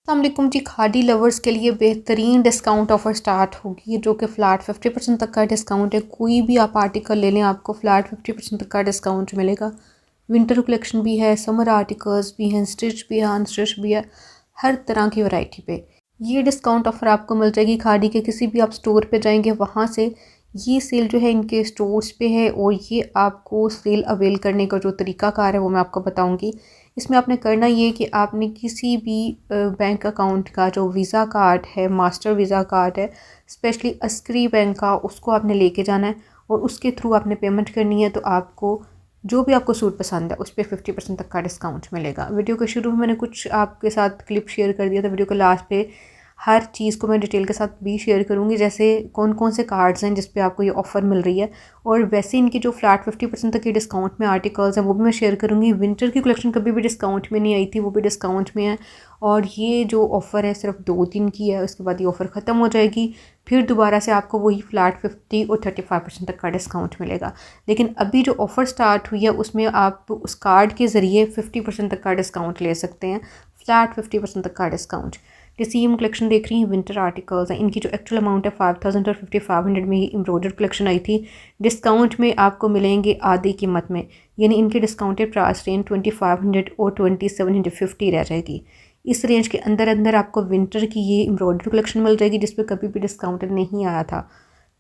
अस्सलामुअलैकुम जी। खादी लवर्स के लिए बेहतरीन डिस्काउंट ऑफ़र स्टार्ट होगी जो कि फ़्लैट 50% तक का डिस्काउंट है। कोई भी आप आर्टिकल ले लें आपको फ़्लैट 50% तक का डिस्काउंट मिलेगा। विंटर कलेक्शन भी है, समर आर्टिकल्स भी हैं, स्टिच भी है, अनस्टिच भी है, हर तरह की वैरायटी पे ये डिस्काउंट ऑफ़र आपको मिल जाएगी। खादी के किसी भी आप स्टोर पे जाएंगे वहाँ से ये सेल जो है इनके स्टोर्स पे है और ये आपको सेल अवेल करने का जो तरीक़ाकार है वो मैं आपको बताऊँगी। इसमें आपने करना ये कि आपने किसी भी बैंक अकाउंट का जो वीज़ा कार्ड है, मास्टर वीज़ा कार्ड है, स्पेशली अस्करी बैंक का, उसको आपने लेके जाना है और उसके थ्रू आपने पेमेंट करनी है। तो आपको जो भी आपको सूट पसंद है उस पर 50% तक का डिस्काउंट मिलेगा। वीडियो के शुरू में मैंने कुछ आपके साथ क्लिप शेयर कर दिया था, वीडियो के लास्ट पे हर चीज़ को मैं डिटेल के साथ भी शेयर करूँगी, जैसे कौन कौन से कार्ड्स हैं जिस पे आपको ये ऑफ़र मिल रही है। और वैसे इनकी जो फ्लैट 50% तक के डिस्काउंट में आर्टिकल्स हैं वो भी मैं शेयर करूँगी। विंटर की कलेक्शन कभी भी डिस्काउंट में नहीं आई थी, वो भी डिस्काउंट में है। और ये जो ऑफ़र है सिर्फ 2 दिन की है, उसके बाद ये ऑफ़र ख़त्म हो जाएगी। फिर दोबारा से आपको वही फ्लैट 50 और 35% तक का डिस्काउंट मिलेगा। लेकिन अभी जो ऑफ़र स्टार्ट हुई है उसमें आप उस कार्ड के ज़रिए 50% तक का डिस्काउंट ले सकते हैं, फ्लैट 50% तक का डिस्काउंट। डिसीम कलेक्शन देख रही हैं, विंटर आर्टिकल्स हैं। इनकी जो एक्चुअल अमाउंट है 5000 और 5500 में ही एम्ब्रॉयडर्ड कलेक्शन आई थी। डिस्काउंट में आपको मिलेंगे आधी कीमत में, यानी इनकी डिस्काउंटेड प्राइस रेंज 2500 और 2750 रह जाएगी। इस रेंज के अंदर अंदर आपको विंटर की ये एम्ब्रॉयडर्ड कलेक्शन मिल जाएगी जिस पर कभी भी डिस्काउंटेड नहीं आया था।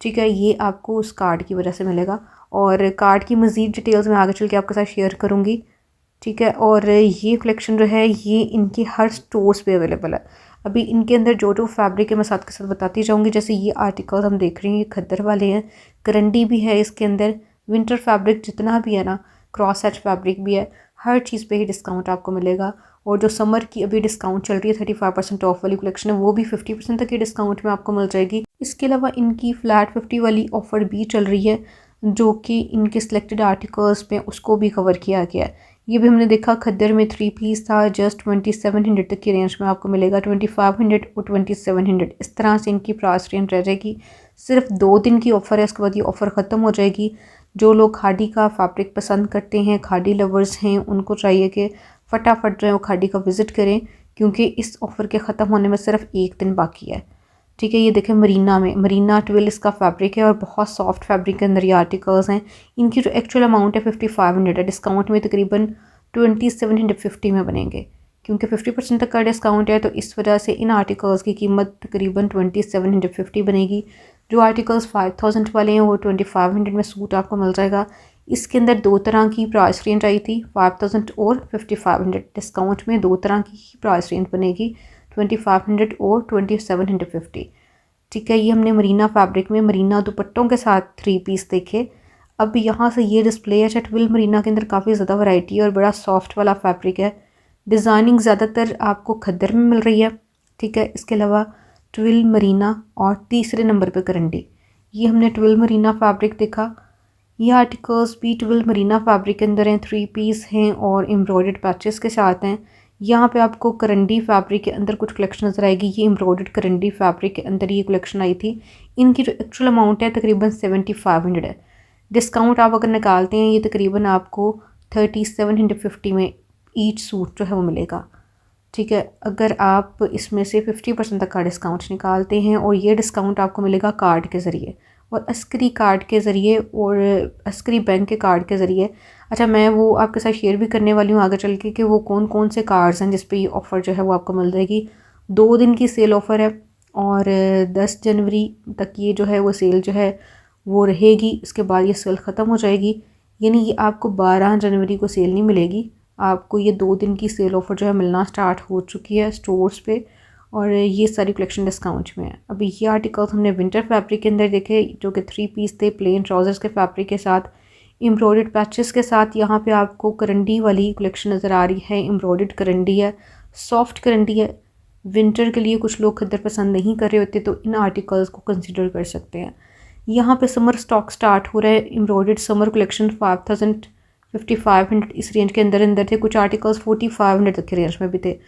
ठीक है, ये आपको उस कार्ड की वजह से मिलेगा और कार्ड की मज़ीद डिटेल्स मैं आगे चल के आपके साथ शेयर करूँगी। ठीक है, और ये कलेक्शन जो है ये इनके हर स्टोर्स पे अवेलेबल है। अभी इनके अंदर जो जो फैब्रिक है मैं साथ के साथ बताती जाऊँगी। जैसे ये आर्टिकल्स हम देख रहे हैं ये खद्दर वाले हैं, करंडी भी है इसके अंदर, विंटर फैब्रिक जितना भी है ना, क्रॉस हैच फैब्रिक भी है, हर चीज़ पे ही डिस्काउंट आपको मिलेगा। और जो समर की अभी डिस्काउंट चल रही है 35% ऑफ वाली कलेक्शन है वो भी 50% तक के डिस्काउंट में आपको मिल जाएगी। इसके अलावा इनकी फ्लैट 50 वाली ऑफ़र भी चल रही है जो कि इनके सिलेक्टेड आर्टिकल्स में उसको भी कवर किया गया है। ये भी हमने देखा खद्दर में 3 पीस था, जस्ट 2700 तक की रेंज में आपको मिलेगा। 2500 और 2700 इस तरह से इनकी प्राइस रेंज रह जाएगी। सिर्फ 2 दिन की ऑफ़र है, उसके बाद ये ऑफ़र ख़त्म हो जाएगी। जो लोग खादी का फैब्रिक पसंद करते हैं, खादी लवर्स हैं, उनको चाहिए कि फटाफट जो है वो खादी का विज़िट करें क्योंकि इस ऑफ़र के ख़त्म होने में सिर्फ 1 दिन बाकी है। ठीक है, ये देखें मरीना में, मरीना ट्विल इसका फैब्रिक है और बहुत सॉफ्ट फैब्रिक के अंदर ये आर्टिकल्स हैं। इनकी जो एक्चुअल अमाउंट है 5500 है, डिस्काउंट में तकरीबन 2750 में बनेंगे क्योंकि 50% तक का डिस्काउंट है। तो इस वजह से इन आर्टिकल्स की कीमत तकरीबन 2750 बनेगी। जो आर्टिकल्स 5000 वाले हैं वो 2500 में सूट आपको मिल जाएगा। इसके अंदर 2 तरह की प्राइस रेंज आई थी, 5000 और 5500। डिस्काउंट में 2 तरह की प्राइस रेंज बनेगी, 2500 और 2750। ठीक है, ये हमने मरीना फैब्रिक में मरीना दुपट्टों के साथ 3 पीस देखे। अब यहाँ से ये डिस्प्ले है ट्विल मरीना के अंदर काफ़ी ज़्यादा वैरायटी है और बड़ा सॉफ्ट वाला फैब्रिक है। डिज़ाइनिंग ज़्यादातर आपको खद्दर में मिल रही है। ठीक है, इसके अलावा ट्विल मरीना और तीसरे नंबर पे करंडी, ये हमने ट्विल मरीना फैब्रिक देखा। ये आर्टिकल्स भी ट्विल मरीना फैब्रिक के अंदर हैं, 3 पीस हैं और एम्ब्रॉयडर्ड पैचेस के साथ हैं। यहाँ पे आपको करंडी फैब्रिक के अंदर कुछ कलेक्शन नज़र आएगी। ये एम्ब्रॉयडर्ड करंडी फैब्रिक के अंदर ये कलेक्शन आई थी। इनकी जो एक्चुअल अमाउंट है तकरीबन 7500 है। डिस्काउंट आप अगर निकालते हैं ये तकरीबन आपको 3750 में ईच सूट जो है वो मिलेगा। ठीक है, अगर आप इसमें से 50% तक का डिस्काउंट निकालते हैं और ये डिस्काउंट आपको मिलेगा कार्ड के ज़रिए और अस्करी कार्ड के ज़रिए और अस्करी बैंक के कार्ड के ज़रिए। अच्छा, मैं वो आपके साथ शेयर भी करने वाली हूँ आगे चल के कि वो कौन कौन से कार्ड्स हैं जिस पे ये ऑफ़र जो है वो आपको मिल जाएगी। 2 दिन की सेल ऑफ़र है और 10 जनवरी तक ये जो है वो सेल जो है वो रहेगी। इसके बाद ये सेल ख़त्म हो जाएगी, यानी ये आपको 12 जनवरी को सेल नहीं मिलेगी। आपको ये 2 दिन की सेल ऑफ़र जो है मिलना स्टार्ट हो चुकी है स्टोर्स पे और ये सारी कलेक्शन डिस्काउंट में है। अभी ये आर्टिकल्स हमने विंटर फैब्रिक के अंदर देखे जो कि 3 पीस थे, प्लेन ट्राउज़र्स के फैब्रिक के साथ, एम्ब्रॉयडर्ड पैचेस के साथ। यहाँ पे आपको करंडी वाली कलेक्शन नज़र आ रही है, एम्ब्रॉयडर्ड करंडी है, सॉफ्ट करंडी है। विंटर के लिए कुछ लोग खद्दर पसंद नहीं कर रहे होते तो इन आर्टिकल्स को कंसिडर कर सकते हैं। यहाँ पे समर स्टॉक स्टार्ट हो रहा है, एम्ब्रॉयडर्ड समर कलेक्शन 5000 5500 इस रेंज के अंदर अंदर थे। कुछ आर्टिकल्स 4500 तक के रेंज में भी थे।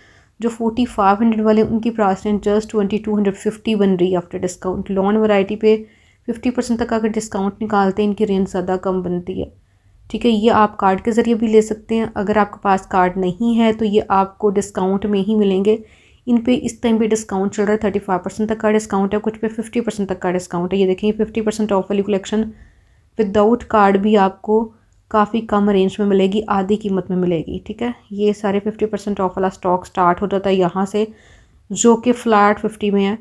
जो 4500 वाले उनकी प्राइस रेंज जस्ट 2250 बन रही है आफ्टर डिस्काउंट। लॉन वैरायटी पे 50% तक अगर डिस्काउंट निकालते हैं इनकी रेंज ज़्यादा कम बनती है। ठीक है, ये आप कार्ड के ज़रिए भी ले सकते हैं। अगर आपके पास कार्ड नहीं है तो ये आपको डिस्काउंट में ही मिलेंगे। इन पे इस टाइम पे डिस्काउंट चल रहा है, 35% तक का डिस्काउंट है, कुछ पे 50% तक का डिस्काउंट है। ये देखें 50% ऑफ वाली कलेक्शन विदाउट कार्ड भी आपको काफ़ी कम रेंज में मिलेगी, आधी कीमत में मिलेगी। ठीक है, ये सारे 50% ऑफ वाला स्टॉक स्टार्ट हो जाता है यहाँ से, जो कि फ्लैट 50 में है।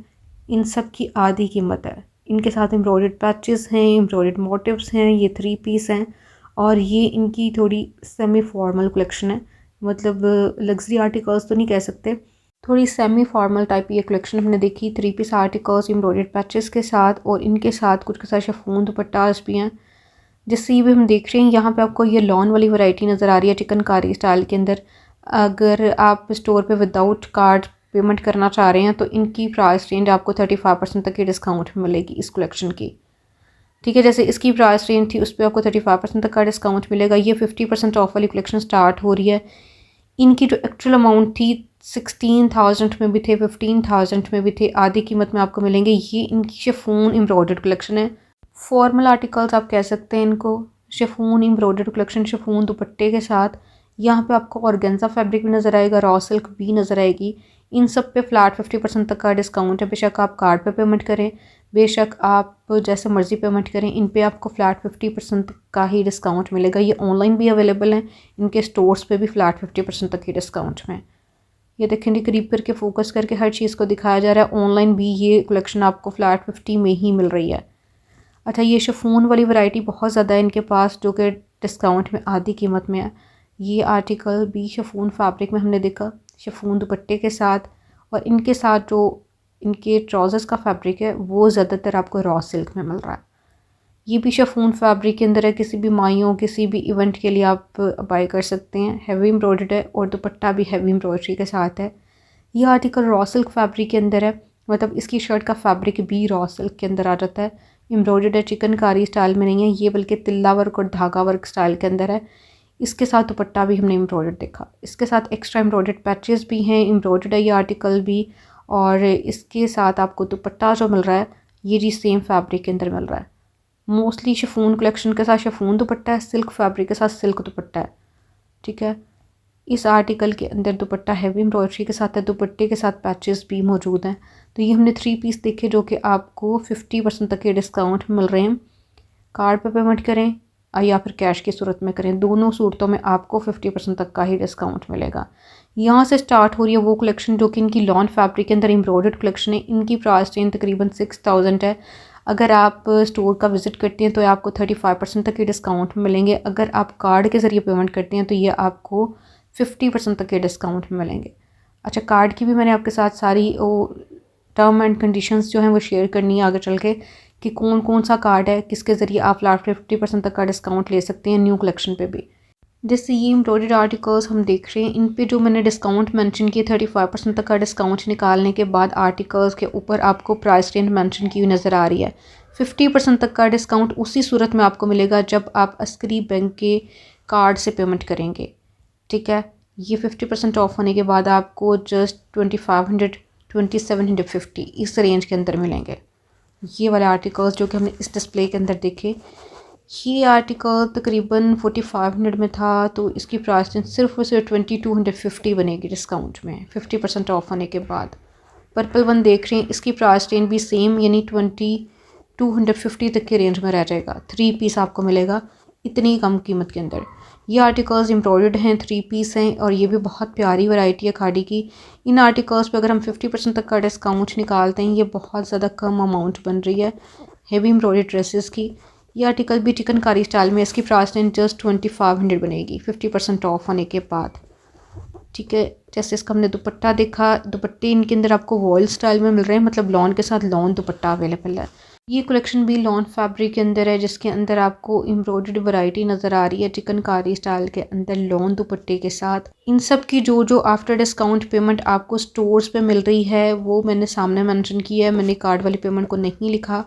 इन सब की आधी कीमत है। इनके साथ एम्ब्रॉयडर्ड पैचेस हैं, एम्ब्रॉयडर्ड मोटिव्स हैं, ये 3 पीस हैं और ये इनकी थोड़ी सेमी फॉर्मल कलेक्शन है, मतलब लग्जरी आर्टिकल्स तो नहीं कह सकते, थोड़ी सेमी फॉर्मल टाइप ये कलेक्शन हमने देखी। 3 पीस आर्टिकल्स एम्ब्रॉयडर्ड पैचेस के साथ और इनके साथ कुछ के साथ शिफॉन दुपट्टास भी हैं। जैसे ये भी हम देख रहे हैं यहाँ पे आपको ये लॉन वाली वैरायटी नज़र आ रही है चिकनकारी स्टाइल के अंदर। अगर आप स्टोर पे विदाउट कार्ड पेमेंट करना चाह रहे हैं तो इनकी प्राइस रेंज आपको 35% तक की डिस्काउंट मिलेगी इस कलेक्शन की। ठीक है, जैसे इसकी प्राइस रेंज थी उस पर आपको 35% तक का डिस्काउंट मिलेगा। ये 50% ऑफ वाली कलेक्शन स्टार्ट हो रही है। इनकी जो एक्चुअल अमाउंट थी 16,000 में भी थे, 15,000 में भी थे, आधी कीमत में आपको मिलेंगे। ये इनकी शिफॉन एम्ब्रॉयडर्ड कलेक्शन है, फॉर्मल आर्टिकल्स आप कह सकते हैं इनको। शिफॉन एम्ब्रॉयडर्ड कलेक्शन शिफॉन दुपट्टे के साथ। यहाँ पे आपको ऑर्गेन्जा फैब्रिक भी नज़र आएगा, रॉ सिल्क भी नज़र आएगी। इन सब पे फ्लैट 50% तक का डिस्काउंट है। बेशक आप कार्ड पे पेमेंट करें, बेशक आप जैसे मर्ज़ी पेमेंट करें, इन पे आपको फ्लैट 50% का ही डिस्काउंट मिलेगा। ये ऑनलाइन भी अवेलेबल हैं, इनके स्टोर्स पे भी फ्लैट 50% तक की डिस्काउंट में। ये देखें जी, करीब करके फोकस करके हर चीज़ को दिखाया जा रहा है। ऑनलाइन भी ये कलेक्शन आपको फ्लैट 50 में ही मिल रही है। अच्छा, ये शिफॉन वाली वैरायटी बहुत ज़्यादा है इनके पास, जो कि डिस्काउंट में आधी कीमत में है। ये आर्टिकल भी शिफॉन फैब्रिक में हमने देखा, शिफॉन दुपट्टे के साथ, और इनके साथ जो इनके ट्राउज़र्स का फैब्रिक है वो ज़्यादातर आपको रॉ सिल्क में मिल रहा है। ये भी शिफॉन फैब्रिक के अंदर है, किसी भी माइयों किसी भी इवेंट के लिए आप बाय कर सकते हैं। हैवी एम्ब्रॉयडर्ड है और दुपट्टा भी हैवी एम्ब्रॉयडरी के साथ है। ये आर्टिकल रॉ सिल्क फैब्रिक के अंदर है, मतलब इसकी शर्ट का फैब्रिक भी रॉ सिल्क के अंदर आ जाता है। एम्ब्रॉयडर्ड है, चिकनकारी स्टाइल में नहीं है ये, बल्कि तिल्ला वर्क और धागा वर्क स्टाइल के अंदर है। इसके साथ दुपट्टा भी हमने एम्ब्रॉयडर्ड देखा, इसके साथ एक्स्ट्रा एम्ब्रॉयडर्ड पैचेस भी हैं, एम्ब्रॉयडर्ड है ये आर्टिकल भी। और इसके साथ आपको दुपट्टा जो मिल रहा है ये जी सेम फैब्रिक के अंदर मिल रहा है। मोस्टली शिफॉन कलेक्शन के साथ शिफॉन दुपट्टा है, सिल्क फैब्रिक के साथ सिल्क दुपट्टा है। ठीक है, इस आर्टिकल के अंदर दुपट्टा हैवी एम्ब्रॉयडरी के साथ है, दुपट्टे के साथ पैचेस भी मौजूद हैं। तो ये हमने 3 पीस देखे जो कि आपको 50% तक के डिस्काउंट मिल रहे हैं। कार्ड पे पेमेंट करें या फिर कैश की सूरत में करें, दोनों सूरतों में आपको 50% तक का ही डिस्काउंट मिलेगा। यहाँ से स्टार्ट हो रही है वो कलेक्शन जो कि इनकी लॉन फैब्रिक के अंदर एम्ब्रॉयडर्ड कलेक्शन है। इनकी प्राइस रेंज तकरीबन 6,000 है। अगर आप स्टोर का विज़िट करते हैं तो आपको 35% तक के डिस्काउंट मिलेंगे। अगर आप कार्ड के ज़रिए पेमेंट करते हैं तो ये आपको 50% तक के डिस्काउंट में मिलेंगे। अच्छा, कार्ड की भी मैंने आपके साथ सारी टर्म एंड कंडीशंस जो हैं वो शेयर करनी है आगे चल के, कि कौन कौन सा कार्ड है, किसके ज़रिए आप फ्लैट 50% तक का डिस्काउंट ले सकते हैं न्यू कलेक्शन पे भी। जैसे ये एम्ब्रॉयडर्ड आर्टिकल्स हम देख रहे हैं, इन पे जो मैंने डिस्काउंट मेंशन किए 35% तक का डिस्काउंट निकालने के बाद आर्टिकल्स के ऊपर आपको प्राइस रेंज मेंशन की हुई नज़र आ रही है। 50% तक का डिस्काउंट उसी सूरत में आपको मिलेगा जब आप अस्करी बैंक के कार्ड से पेमेंट करेंगे। ठीक है, ये 50% ऑफ होने के बाद आपको जस्ट 2500 2750 इस रेंज के अंदर मिलेंगे। ये वाले आर्टिकल्स जो कि हमने इस डिस्प्ले के अंदर देखे, ये आर्टिकल तकरीबन 4500 में था, तो इसकी प्राइस सिर्फ और सिर्फ 2250 बनेगी डिस्काउंट में 50% ऑफ होने के बाद। पर्पल वन देख रहे हैं, इसकी प्राइस रेंज भी सेम, यानी 2250 तक के रेंज में रह जाएगा। 3 पीस आपको मिलेगा इतनी कम कीमत के अंदर। ये आर्टिकल्स एम्ब्रॉयडर्ड हैं, 3 पीस हैं और ये भी बहुत प्यारी वैरायटी है खाड़ी की। इन आर्टिकल्स पे अगर हम 50% तक का डिस्काउंट निकालते हैं, ये बहुत ज़्यादा कम अमाउंट बन रही है हेवी एम्ब्रॉयडर्ड ड्रेसेस की। ये आर्टिकल भी चिकनकारी स्टाइल में, इसकी प्राइस रेंज जस्ट 2500 बनेगी 50% ऑफ होने के बाद। ठीक है, जैसे इसका हमने दुपट्टा देखा, दुपट्टे इनके अंदर आपको वॉयल स्टाइल में मिल रहे हैं, मतलब लॉन के साथ लॉन दुपट्टा अवेलेबल है। ये कलेक्शन भी लॉन फैब्रिक के अंदर है, जिसके अंदर आपको एम्ब्रॉयडर्ड वैरायटी नज़र आ रही है चिकनकारी स्टाइल के अंदर लॉन दुपट्टे के साथ। इन सब की जो जो आफ्टर डिस्काउंट पेमेंट आपको स्टोर्स पे मिल रही है वो मैंने सामने मेंशन की है। मैंने कार्ड वाली पेमेंट को नहीं लिखा,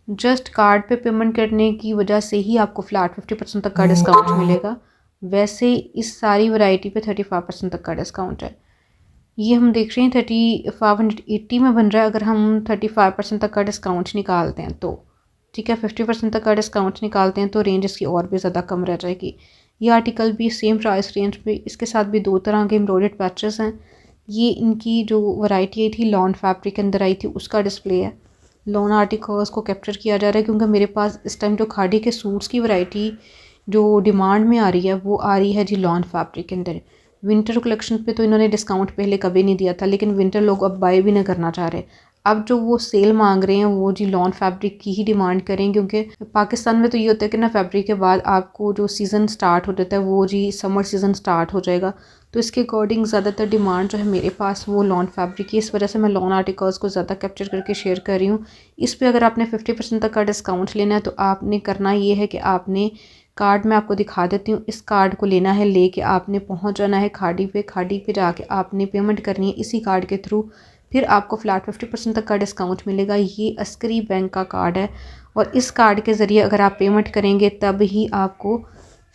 जस्ट कार्ड पे पेमेंट करने की वजह से ही आपको फ्लैट 50% तक का डिस्काउंट मिलेगा। वैसे इस सारी वैरायटी पे 35% तक का डिस्काउंट है। ये हम देख रहे हैं 3580 में बन रहा है अगर हम 35% तक का डिस्काउंट निकालते हैं तो। ठीक है, 50% तक का डिस्काउंट निकालते हैं तो रेंज इसकी और भी ज़्यादा कम रह जाएगी। ये आर्टिकल भी सेम प्राइस रेंज पे, इसके साथ भी 2 तरह के एम्ब्रॉयडर्ड पैचेस हैं, ये इनकी जो वैरायटी आई थी लॉन फैब्रिक के अंदर आई थी उसका डिस्प्ले है। लॉन आर्टिकल्स को कैप्चर किया जा रहा है क्योंकि मेरे पास इस टाइम जो खादी के सूट्स की वैरायटी जो डिमांड में आ रही है वो आ रही है जी लॉन फैब्रिक के अंदर। विंटर कलेक्शन पे तो इन्होंने डिस्काउंट पहले कभी नहीं दिया था, लेकिन विंटर लोग अब बाय भी नहीं करना चाह रहे। अब जो वो सेल मांग रहे हैं वो जी लॉन फैब्रिक की ही डिमांड करें, क्योंकि पाकिस्तान में तो ये होता है कि ना फैब्रिक के बाद आपको जो सीज़न स्टार्ट हो जाता है वो जी समर सीज़न स्टार्ट हो जाएगा, तो इसके अकॉर्डिंग ज़्यादातर डिमांड जो है मेरे पास वो लॉन फैब्रिक की। इस वजह से मैं लॉन आर्टिकल्स को ज़्यादा कैप्चर करके शेयर कर रही हूँ। इस पर अगर आपने 50% तक का डिस्काउंट लेना है तो आपने करना ये है कि आपने कार्ड मैं आपको दिखा देती हूँ, इस कार्ड को लेना है, लेके आपने पहुँच जाना है खाड़ी पे जाके आपने पेमेंट करनी है इसी कार्ड के थ्रू। फिर आपको फ्लैट 50% तक का डिस्काउंट मिलेगा। ये अस्करी बैंक का कार्ड है और इस कार्ड के ज़रिए अगर आप पेमेंट करेंगे तब ही आपको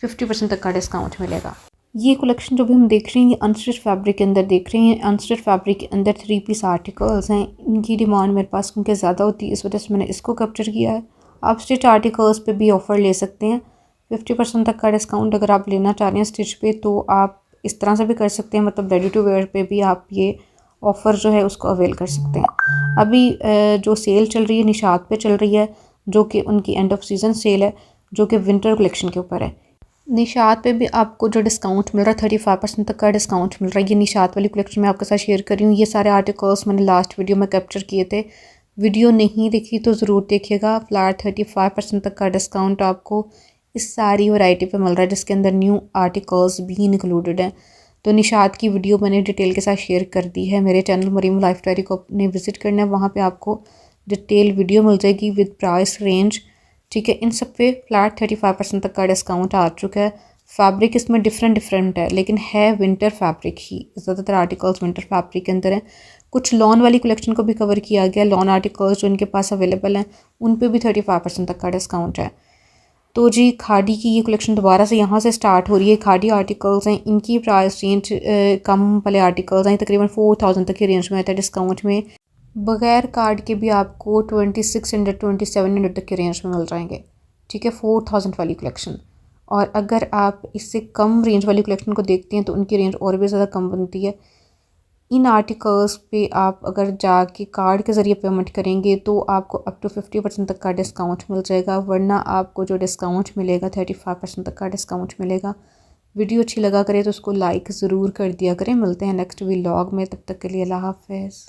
50% तक का डिस्काउंट मिलेगा। ये कलेक्शन जो भी हम देख रहे हैं ये अनस्टिच फैब्रिक के अंदर देख रहे हैं। अनस्टिच फैब्रिक के अंदर 3 पीस आर्टिकल्स हैं। इनकी डिमांड मेरे पास क्योंकि ज़्यादा होती है इस वजह से मैंने इसको कैप्चर किया है। आप स्टिच आर्टिकल्स पे भी ऑफ़र ले सकते हैं। 50% तक का डिस्काउंट अगर आप लेना चाह रहे हैं स्टिच पे तो आप इस तरह से भी कर सकते हैं, मतलब रेडी टू वेयर पे भी आप ये ऑफ़र जो है उसको अवेल कर सकते हैं। अभी जो सेल चल रही है निशात पे चल रही है, जो कि उनकी एंड ऑफ सीज़न सेल है, जो कि विंटर कलेक्शन के ऊपर है। निशात पे भी आपको जो डिस्काउंट मिल रहा है 35% तक का डिस्काउंट मिल रहा है। ये निशात वाली कलेक्शन मैं आपके साथ शेयर कर रही हूँ। ये सारे आर्टिकल्स मैंने लास्ट वीडियो में कैप्चर किए थे। वीडियो नहीं देखी तो ज़रूर देखिएगा। फ्लैट 35% तक का डिस्काउंट आपको इस सारी वैरायटी पे मिल रहा है, जिसके अंदर न्यू आर्टिकल्स भी इंक्लूडेड हैं। तो निशात की वीडियो मैंने डिटेल के साथ शेयर कर दी है। मेरे चैनल मरीम लाइफ डायरी को अपने विजिट करना है, वहाँ पे आपको डिटेल वीडियो मिल जाएगी विद प्राइस रेंज। ठीक है, इन सब पे फ्लैट 35% तक का डिस्काउंट आ चुका है। फैब्रिक इसमें डिफरेंट है, लेकिन है विंटर फैब्रिक ही। ज़्यादातर आर्टिकल्स विंटर फैब्रिक के अंदर हैं। कुछ लॉन वाली कलेक्शन को भी कवर किया गया। लॉन आर्टिकल्स जो इनके पास अवेलेबल हैं उन पे भी 35% तक का डिस्काउंट है। तो जी खादी की ये कलेक्शन दोबारा से यहाँ से स्टार्ट हो रही है। खादी आर्टिकल्स हैं, इनकी प्राइस रेंज कम वाले आर्टिकल्स हैं, तकरीबन 4000 तक की रेंज में आता है डिस्काउंट में। बगैर कार्ड के भी आपको 2600 2700 तक के रेंज में मिल जाएंगे। ठीक है, 4000 वाली कलेक्शन। और अगर आप इससे कम रेंज वाली कलेक्शन को देखते हैं तो उनकी रेंज और भी ज़्यादा कम बनती है। इन आर्टिकल्स पे आप अगर जाके कार्ड के ज़रिए पेमेंट करेंगे तो आपको अप टू 50% तक का डिस्काउंट मिल जाएगा, वरना आपको जो डिस्काउंट मिलेगा 35% तक का डिस्काउंट मिलेगा। वीडियो अच्छी लगा करे तो उसको लाइक ज़रूर कर दिया करें। मिलते हैं नेक्स्ट व्लॉग में, तब तक के लिए अल्लाह हाफ़िज़।